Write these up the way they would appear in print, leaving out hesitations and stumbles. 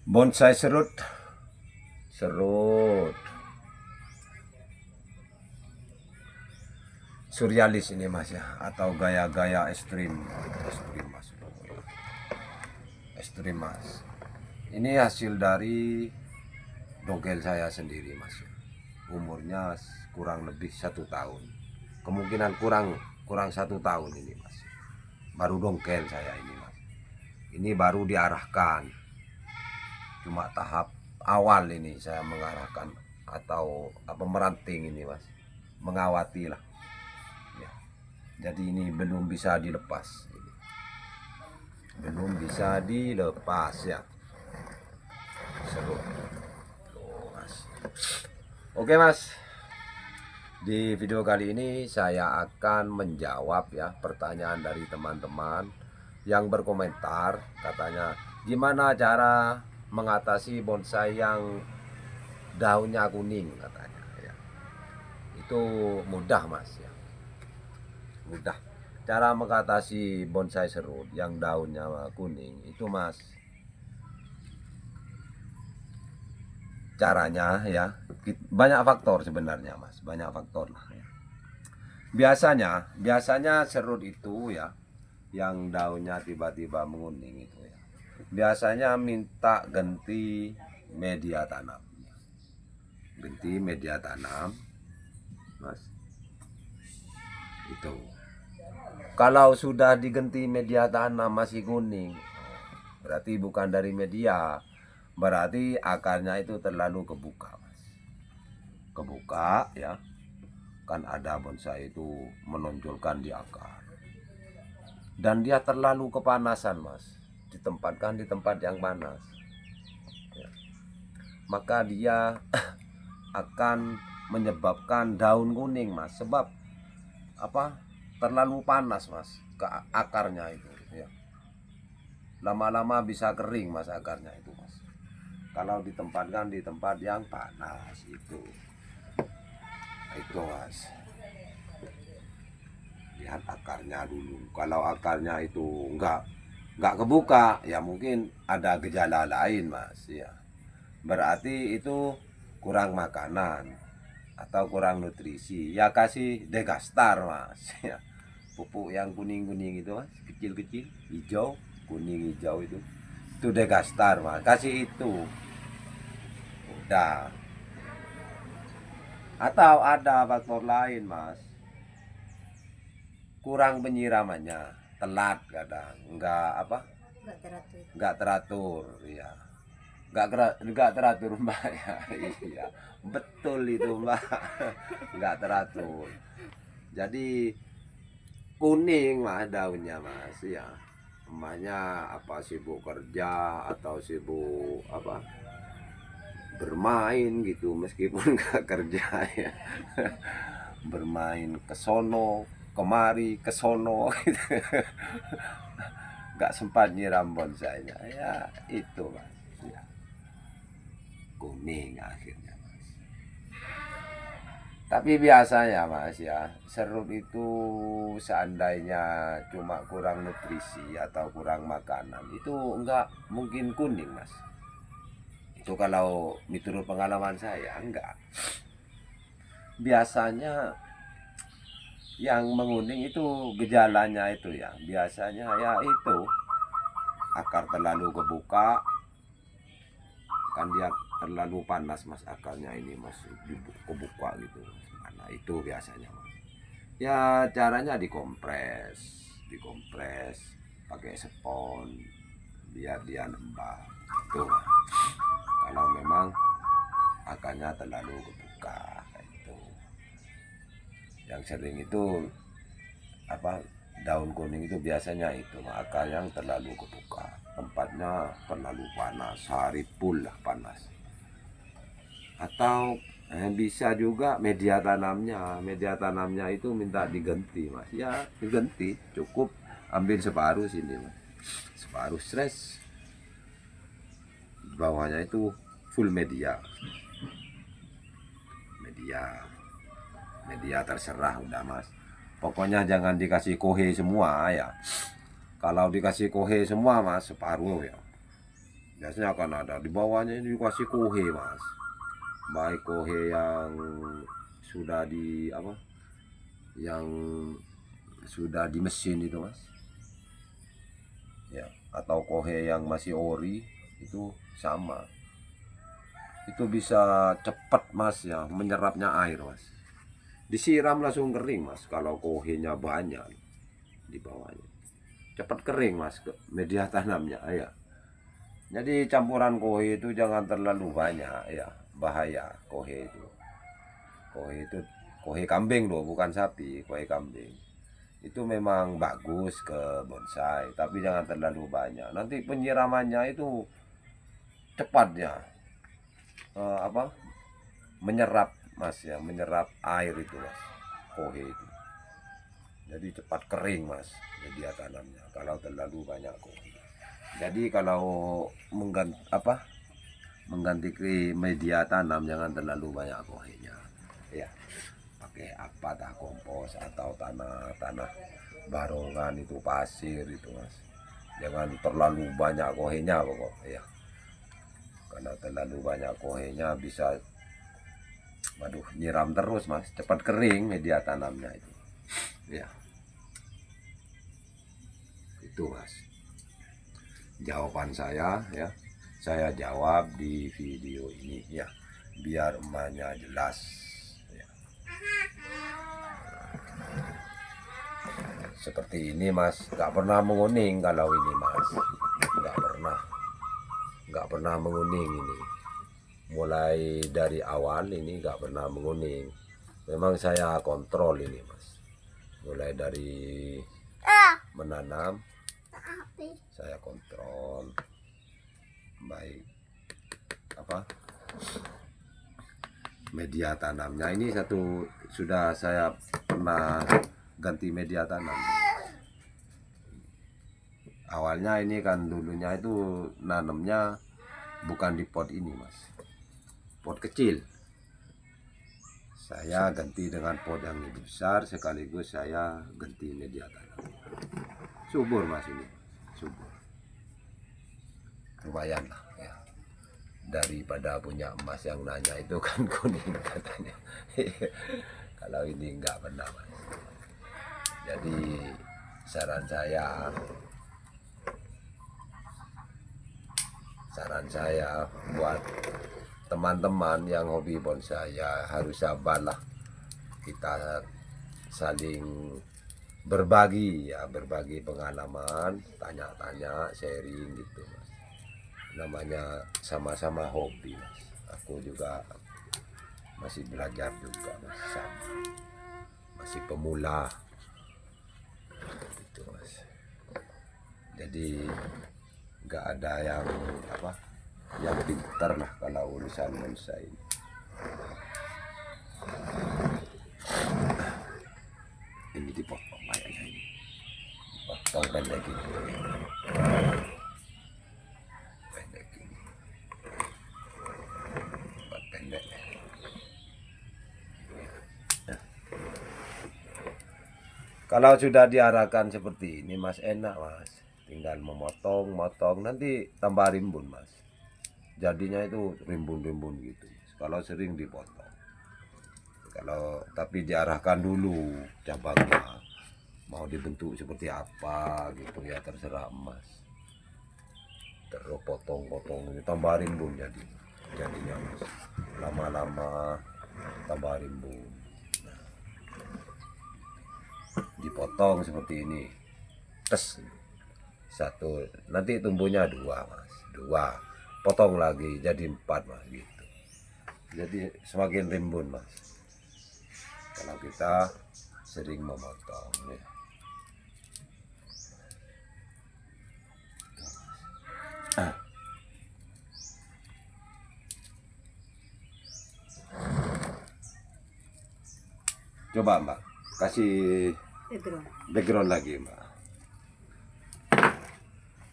Bonsai serut, serut surrealis ini mas ya, atau gaya-gaya ekstrim, ekstrim mas, ekstrim mas. Ini hasil dari dogel saya sendiri mas. Umurnya kurang lebih 1 tahun, kemungkinan kurang kurang 1 tahun ini mas. Baru dongkel saya ini mas. Ini baru diarahkan, cuma tahap awal ini saya mengarahkan atau apa meranting ini mas, mengawati lah ya. Jadi ini belum bisa dilepas, belum bisa dilepas ya. Seru tuh mas. Oke mas, di video kali ini saya akan menjawab ya pertanyaan dari teman-teman yang berkomentar, katanya gimana cara mengatasi bonsai yang daunnya kuning katanya ya. Itu mudah mas ya, mudah. Cara mengatasi bonsai serut yang daunnya kuning itu mas, caranya ya banyak faktor sebenarnya mas, banyak faktor lah ya. Biasanya serut itu ya, yang daunnya tiba-tiba menguning itu ya, biasanya minta ganti media tanam, ganti media tanam mas. Itu kalau sudah diganti media tanam masih kuning, berarti bukan dari media, berarti akarnya itu terlalu kebuka mas. Kebuka ya, kan ada bonsai itu menonjolkan di akar, dan dia terlalu kepanasan mas, ditempatkan di tempat yang panas ya, maka dia akan menyebabkan daun kuning mas. Sebab apa, terlalu panas mas ke akarnya itu ya, lama-lama bisa kering mas akarnya itu mas, kalau ditempatkan di tempat yang panas itu mas. Lihat akarnya dulu, kalau akarnya itu nggak kebuka ya mungkin ada gejala lain mas ya, berarti itu kurang makanan atau kurang nutrisi ya. Kasih Degastar mas ya, pupuk yang kuning-kuning itu mas, kecil-kecil hijau, kuning hijau itu Degastar mas, kasih itu udah. Atau ada faktor lain mas, kurang penyiramannya, telat kadang, nggak teratur ya, nggak teratur mbak ya. Iya betul itu mbak, nggak teratur, jadi kuning mas daunnya mas ya. Emaknya apa, sibuk kerja atau sibuk apa, bermain gitu, meskipun nggak kerja ya. Bermain ke sono kemari, ke sono gitu. Nggak sempat nyiram bonsainya ya, itu mas ya, kuning akhirnya mas. Tapi biasanya mas ya, serut itu seandainya cuma kurang nutrisi atau kurang makanan itu enggak mungkin kuning mas. Itu kalau menurut pengalaman saya enggak. Biasanya yang menguning itu gejalanya itu ya, biasanya ya itu akar terlalu kebuka, kan dia terlalu panas mas akarnya ini mas, kebuka gitu. Nah itu biasanya mas. Ya caranya dikompres, dikompres pakai spons biar dia nembak itu mas. Kalau memang akarnya terlalu kebuka itu, yang sering itu apa, daun kuning itu biasanya itu akar yang terlalu kebuka, tempatnya terlalu panas, sehari full lah panas. Atau bisa juga media tanamnya itu minta diganti mas ya, diganti cukup ambil separuh sini mas, separuh stress, bawahnya itu full media, media media terserah udah mas. Pokoknya jangan dikasih kohe semua ya, kalau dikasih kohe semua mas separuh ya, Biasanya akan ada di bawahnya ini dikasih kohe mas, baik kohe yang sudah di apa, yang sudah di mesin itu mas ya, atau kohe yang masih ori itu sama, itu bisa cepat mas ya menyerapnya air mas, disiram langsung kering mas kalau kohenya banyak di bawahnya, cepat kering mas ke media tanamnya ya. Jadi campuran kohe itu jangan terlalu banyak ya, bahaya kohe itu. Kohe itu kohe kambing loh, bukan sapi, kohe kambing. Itu memang bagus ke bonsai, tapi jangan terlalu banyak. Nanti penyiramannya itu cepatnya apa? Menyerap Mas ya, menyerap air itu Mas. Kohe itu. Jadi cepat kering Mas media tanamnya kalau terlalu banyak kohe. Jadi kalau mengganti media tanam jangan terlalu banyak kohenya ya, pakai apa, kompos atau tanah barongan itu, pasir itu mas, jangan terlalu banyak kohenya pokok ya, karena terlalu banyak kohenya bisa nyiram terus mas, cepat kering media tanamnya itu ya. Itu mas jawaban saya ya, saya jawab di video ini ya, biar emaknya jelas ya. Seperti ini mas, nggak pernah menguning kalau ini mas, nggak pernah menguning ini, mulai dari awal ini nggak pernah menguning, memang saya kontrol ini mas, mulai dari menanam saya kontrol baik apa media tanamnya. Ini satu sudah saya pernah ganti media tanam. Awalnya ini kan dulunya itu nanamnya bukan di pot ini mas, pot kecil. Saya ganti dengan pot yang lebih besar, sekaligus saya ganti media tanam. Subur mas ini, subur. Lumayan lah ya, daripada punya emas yang nanya itu kan kuning katanya. Kalau ini enggak pernah mas. Jadi saran saya buat teman-teman yang hobi bonsai ya harus sabar lah, kita saling berbagi ya, berbagi pengalaman, tanya-tanya, sharing gitu mas, namanya sama-sama hobi mas. Aku juga masih belajar juga mas, sama, masih pemula gitu mas. Jadi nggak ada yang yang pintar lah kalau urusan bonsai ini. Ini dipotong kayaknya, ini potong pendek ini, pendek ini, buat pendek. Nah, kalau sudah diarahkan seperti ini mas, enak mas, tinggal memotong nanti tambah rimbun mas, jadinya itu rimbun gitu mas, kalau sering dipotong. Kalau tapi diarahkan dulu cabangnya mau dibentuk seperti apa gitu ya, terserah emas. Terus potong-potong tambah rimbun jadinya mas, lama-lama tambah rimbun. Nah, dipotong seperti ini, tes satu, nanti tumbuhnya dua mas, dua, potong lagi jadi 4 mas gitu, jadi semakin rimbun mas kalau kita sering memotong ya. Coba mbak kasih background lagi mbak,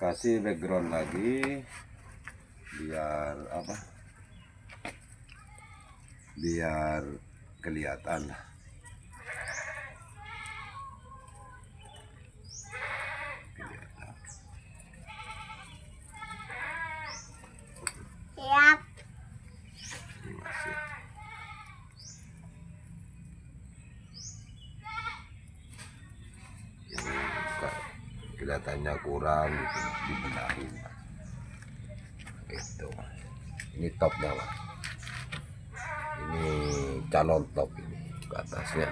kasih background lagi biar biar kelihatan lah. kelihatannya kurang gitu, dibenahin itu. Ini topnya Mas, ini calon top, ini ke atasnya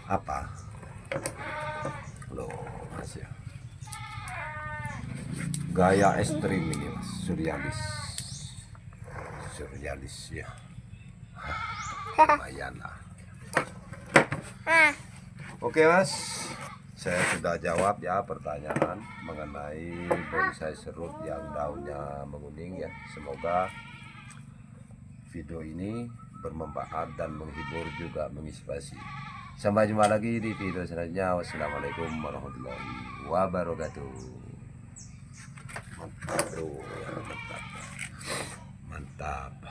apa loh Mas ya, gaya ekstrim ini Mas, surrealis ya. Lumayan lah. Oke Mas, saya sudah jawab ya pertanyaan mengenai bonsai serut yang daunnya menguning ya. Semoga video ini bermanfaat dan menghibur juga menginspirasi. Sampai jumpa lagi di video selanjutnya. Wassalamualaikum warahmatullahi wabarakatuh. Mantap bro, ya, mantap.